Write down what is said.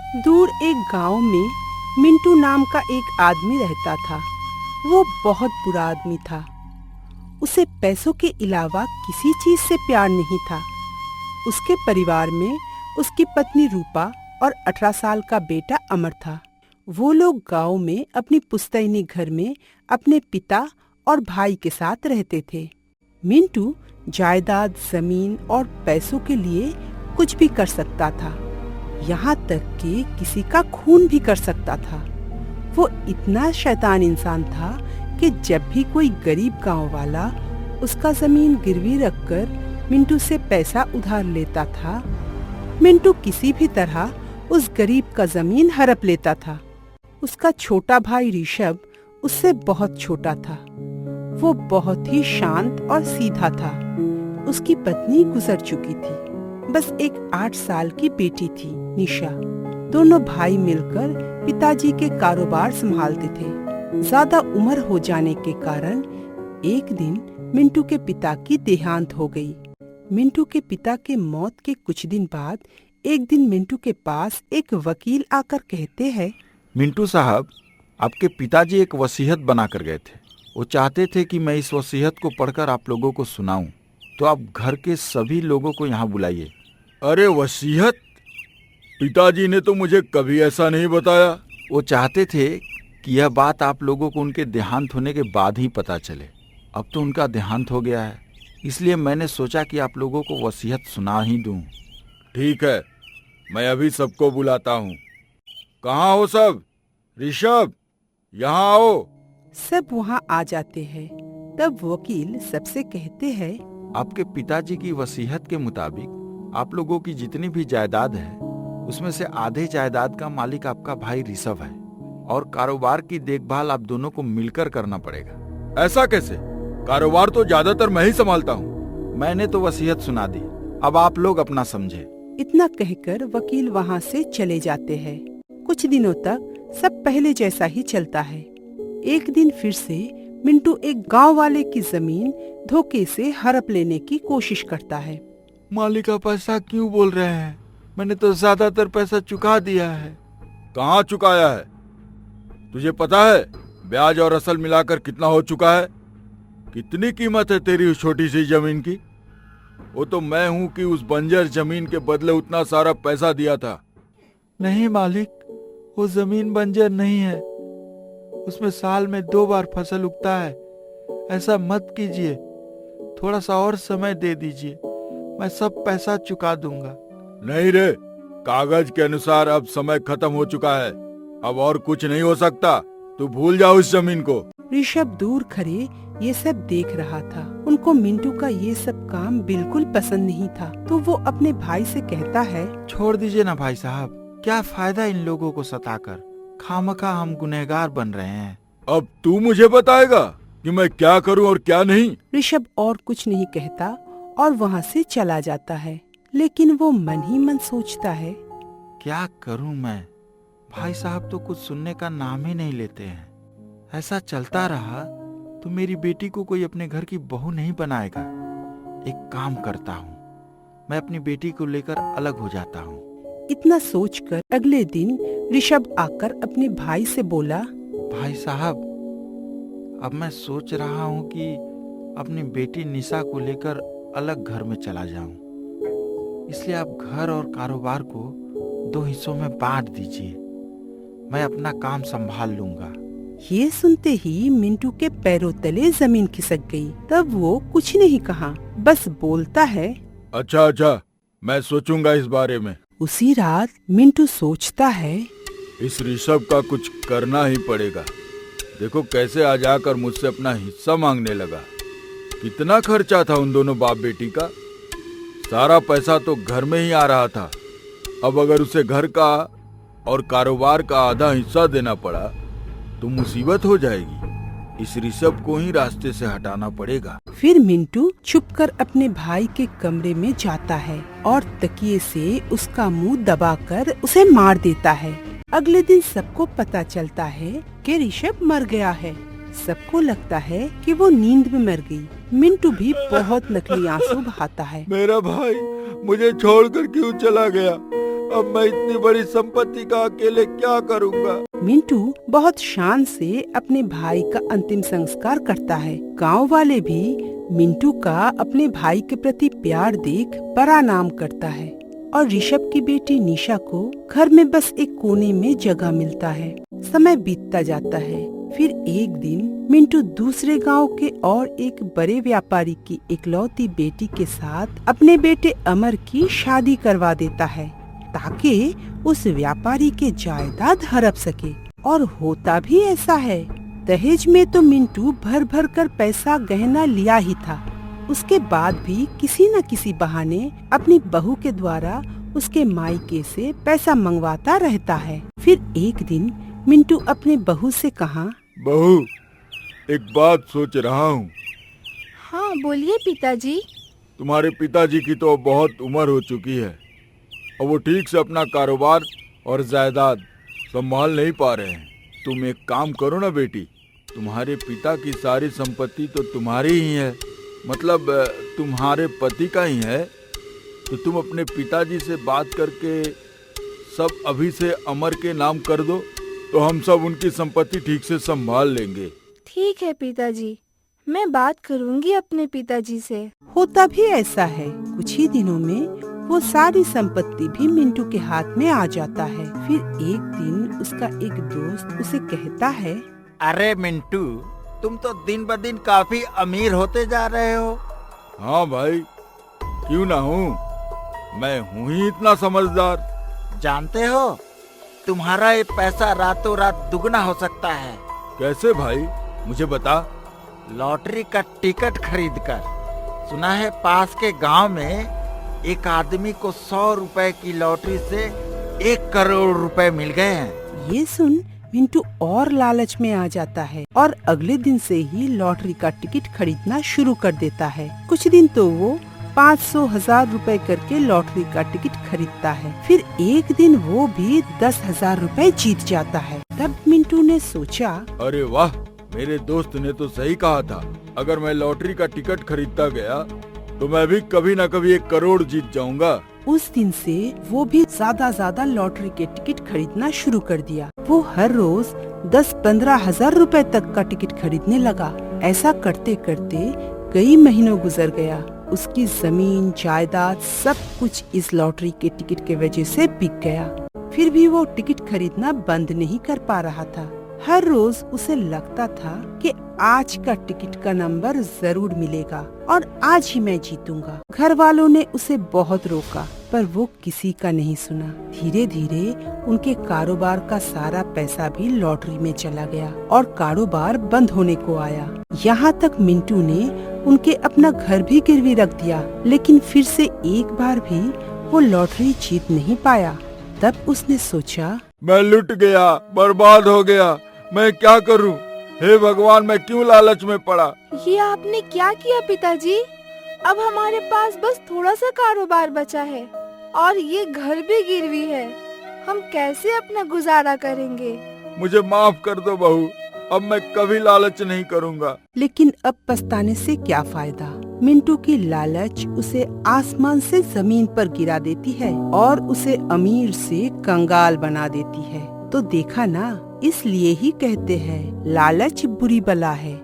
दूर एक गांव में मिंटू नाम का एक आदमी रहता था। वो बहुत बुरा आदमी था। उसे पैसों के अलावा किसी चीज से प्यार नहीं था। उसके परिवार में उसकी पत्नी रूपा और 18 साल का बेटा अमर था। वो लोग गांव में अपनी पुश्तैनी घर में अपने पिता और भाई के साथ रहते थे। मिंटू जायदाद, जमीन और पैसों के लिए कुछ भी कर सकता था, यहाँ तक कि किसी का खून भी कर सकता था। वो इतना शैतान इंसान था कि जब भी कोई गरीब गांव वाला उसका जमीन गिरवी रखकर मिंटू से पैसा उधार लेता था, मिंटू किसी भी तरह उस गरीब का जमीन हड़प लेता था। उसका छोटा भाई ऋषभ उससे बहुत छोटा था। वो बहुत ही शांत और सीधा था। उसकी पत्नी गुजर चुकी थी। बस एक 8 साल की बेटी थी, निशा। दोनों भाई मिलकर पिताजी के कारोबार संभालते थे। ज्यादा उम्र हो जाने के कारण एक दिन मिंटू के पिता की देहांत हो गई। मिंटू के पिता के मौत के कुछ दिन बाद एक दिन मिंटू के पास एक वकील आकर कहते हैं, मिंटू साहब, आपके पिताजी एक वसीयत बना कर गए थे। वो चाहते थे कि मैं इस वसीयत को पढ़कर आप लोगों को सुनाऊं, तो आप घर के सभी लोगों को यहाँ बुलाइए। अरे वसीयत? पिताजी ने तो मुझे कभी ऐसा नहीं बताया। वो चाहते थे कि यह बात आप लोगों को उनके देहांत होने के बाद ही पता चले। अब तो उनका देहांत हो गया है, इसलिए मैंने सोचा कि आप लोगों को वसीयत सुना ही दूं। ठीक है, मैं अभी सबको बुलाता हूँ। कहाँ हो सब? ऋषभ, यहाँ आओ। सब वहाँ आ जाते हैं। तब वकील सबसे कहते हैं, आपके पिताजी की वसीयत के मुताबिक आप लोगों की जितनी भी जायदाद है, उसमें से आधे जायदाद का मालिक आपका भाई ऋषभ है, और कारोबार की देखभाल आप दोनों को मिलकर करना पड़ेगा। ऐसा कैसे? कारोबार तो ज्यादातर मैं ही संभालता हूँ। मैंने तो वसीयत सुना दी, अब आप लोग अपना समझे। इतना कहकर वकील वहाँ से चले जाते हैं। कुछ दिनों तक सब पहले जैसा ही चलता है। एक दिन फिर से मिंटू एक गांव वाले की जमीन धोखे से हड़प लेने की कोशिश करता है। मालिक आप ऐसा क्यों बोल रहे हैं? मैंने तो ज्यादातर पैसा चुका दिया है। कहाँ चुकाया है? तुझे पता है ब्याज और असल मिलाकर कितना हो चुका है? कितनी कीमत है तेरी उस छोटी सी जमीन की? वो तो मैं हूँ कि उस बंजर जमीन के बदले उतना सारा पैसा दिया था। नहीं मालिक, वो जमीन बंजर नहीं है। उसमें साल में 2 बार फसल उगता है। ऐसा मत कीजिए, थोड़ा सा और समय दे दीजिए, मैं सब पैसा चुका दूंगा। नहीं रे, कागज के अनुसार अब समय खत्म हो चुका है। अब और कुछ नहीं हो सकता। तू भूल जा उस जमीन को। ऋषभ दूर खड़े ये सब देख रहा था। उनको मिंटू का ये सब काम बिल्कुल पसंद नहीं था। तो वो अपने भाई से कहता है, छोड़ दीजिए ना भाई साहब, क्या फायदा इन लोगों को सताकर? खामखा हम गुनहगार बन रहे हैं। अब तू मुझे बताएगा कि मैं क्या करूं और क्या नहीं? ऋषभ और कुछ नहीं कहता और वहाँ से चला जाता है। लेकिन वो मन ही मन सोचता है, क्या करूं मैं? भाई साहब तो कुछ सुनने का नाम ही नहीं लेते हैं। ऐसा चलता रहा तो मेरी बेटी को कोई अपने घर की बहू नहीं बनाएगा। एक काम करता हूँ, मैं अपनी बेटी को लेकर अलग हो जाता हूँ। इतना सोचकर अगले दिन ऋषभ आकर अपने भाई से बोला, भाई साहब, अब मैं सोच रहा हूँ कि अपनी बेटी निशा को लेकर अलग घर में चला जाऊं। इसलिए आप घर और कारोबार को 2 हिस्सों में बांट दीजिए। मैं अपना काम संभाल लूंगा। ये सुनते ही मिंटू के पैरों तले जमीन खिसक गई। तब वो कुछ नहीं कहा, बस बोलता है, अच्छा, मैं सोचूंगा इस बारे में। उसी रात मिंटू सोचता है, इस ऋषभ का कुछ करना ही पड़ेगा। देखो कैसे आ जाकर मुझसे अपना हिस्सा मांगने लगा। कितना खर्चा था उन दोनों बाप बेटी का। सारा पैसा तो घर में ही आ रहा था। अब अगर उसे घर का और कारोबार का आधा हिस्सा देना पड़ा तो मुसीबत हो जाएगी। इस ऋषभ को ही रास्ते से हटाना पड़ेगा। फिर मिंटू छुपकर अपने भाई के कमरे में जाता है और तकिए से उसका मुंह दबाकर उसे मार देता है। अगले दिन सबको पता चलता है कि ऋषभ मर गया है। सबको लगता है कि वो नींद में मर गई। मिंटू भी बहुत नकली आंसू बहाता है। मेरा भाई मुझे छोड़कर क्यों चला गया? अब मैं इतनी बड़ी संपत्ति का अकेले क्या करूँगा। मिंटू बहुत शान से अपने भाई का अंतिम संस्कार करता है। गांव वाले भी मिंटू का अपने भाई के प्रति प्यार देख बड़ा नाम करता है और ऋषभ की बेटी निशा को घर में बस एक कोने में जगह मिलता है। समय बीतता जाता है। फिर एक दिन मिंटू दूसरे गांव के और एक बड़े व्यापारी की इकलौती बेटी के साथ अपने बेटे अमर की शादी करवा देता है ताकि उस व्यापारी के जायदाद हड़प सके। और होता भी ऐसा है। दहेज में तो मिंटू भर भर कर पैसा गहना लिया ही था। उसके बाद भी किसी न किसी बहाने अपनी बहू के द्वारा उसके मायके से पैसा मंगवाता रहता है। फिर एक दिन मिंटू अपने बहू से कहा, बहू, एक बात सोच रहा हूँ। हाँ बोलिए पिताजी। तुम्हारे पिताजी की तो बहुत उम्र हो चुकी है और वो ठीक से अपना कारोबार और जायदाद संभाल नहीं पा रहे हैं। तुम एक काम करो ना बेटी, तुम्हारे पिता की सारी संपत्ति तो तुम्हारी ही है, मतलब तुम्हारे पति का ही है। तो तुम अपने पिताजी से बात करके सब अभी से अमर के नाम कर दो, तो हम सब उनकी संपत्ति ठीक से संभाल लेंगे। ठीक है पिताजी, मैं बात करूंगी अपने पिताजी से। होता भी ऐसा है। कुछ ही दिनों में वो सारी संपत्ति भी मिंटू के हाथ में आ जाता है। फिर एक दिन उसका एक दोस्त उसे कहता है, अरे मिंटू, तुम तो दिन ब दिन काफी अमीर होते जा रहे हो। हाँ भाई, क्यों ना हूँ, मैं हूँ ही इतना समझदार। जानते हो, तुम्हारा ये पैसा रातों रात दुगना हो सकता है। कैसे भाई, मुझे बता। लॉटरी का टिकट खरीद कर। सुना है पास के गांव में एक आदमी को 100 रुपए की लॉटरी से 1 करोड़ रुपए मिल गए हैं। ये सुन मिंटू और लालच में आ जाता है और अगले दिन से ही लॉटरी का टिकट खरीदना शुरू कर देता है। कुछ दिन तो वो 500,000 रुपए करके लॉटरी का टिकट खरीदता है। फिर एक दिन वो भी 10,000 रुपए जीत जाता है। तब मिंटू ने सोचा, अरे वाह, मेरे दोस्त ने तो सही कहा था। अगर मैं लॉटरी का टिकट खरीदता गया तो मैं भी कभी न कभी 1 करोड़ जीत जाऊंगा। उस दिन से वो भी ज्यादा लॉटरी के टिकट खरीदना शुरू कर दिया। वो हर रोज 10-15 हजार रुपए तक का टिकट खरीदने लगा। ऐसा करते करते कई महीनों गुजर गया। उसकी जमीन जायदाद सब कुछ इस लॉटरी के टिकट के वजह से बिक गया। फिर भी वो टिकट खरीदना बंद नहीं कर पा रहा था। हर रोज उसे लगता था कि आज का टिकट का नंबर जरूर मिलेगा और आज ही मैं जीतूंगा। घर वालों ने उसे बहुत रोका पर वो किसी का नहीं सुना। धीरे धीरे उनके कारोबार का सारा पैसा भी लॉटरी में चला गया और कारोबार बंद होने को आया। यहाँ तक मिंटू ने उनके अपना घर भी गिरवी रख दिया, लेकिन फिर से एक बार भी वो लॉटरी जीत नहीं पाया। तब उसने सोचा, मैं लुट गया, बर्बाद हो गया, मैं क्या करूं? हे भगवान, मैं क्यों लालच में पड़ा? ये आपने क्या किया पिताजी? अब हमारे पास बस थोड़ा सा कारोबार बचा है और ये घर भी गिरवी है। हम कैसे अपना गुजारा करेंगे? मुझे माफ कर दो बहू, अब मैं कभी लालच नहीं करूंगा। लेकिन अब पछताने से क्या फायदा। मिंटू की लालच उसे आसमान से जमीन पर गिरा देती है और उसे अमीर से कंगाल बना देती है। तो देखा ना, इसलिए ही कहते हैं लालच बुरी बला है।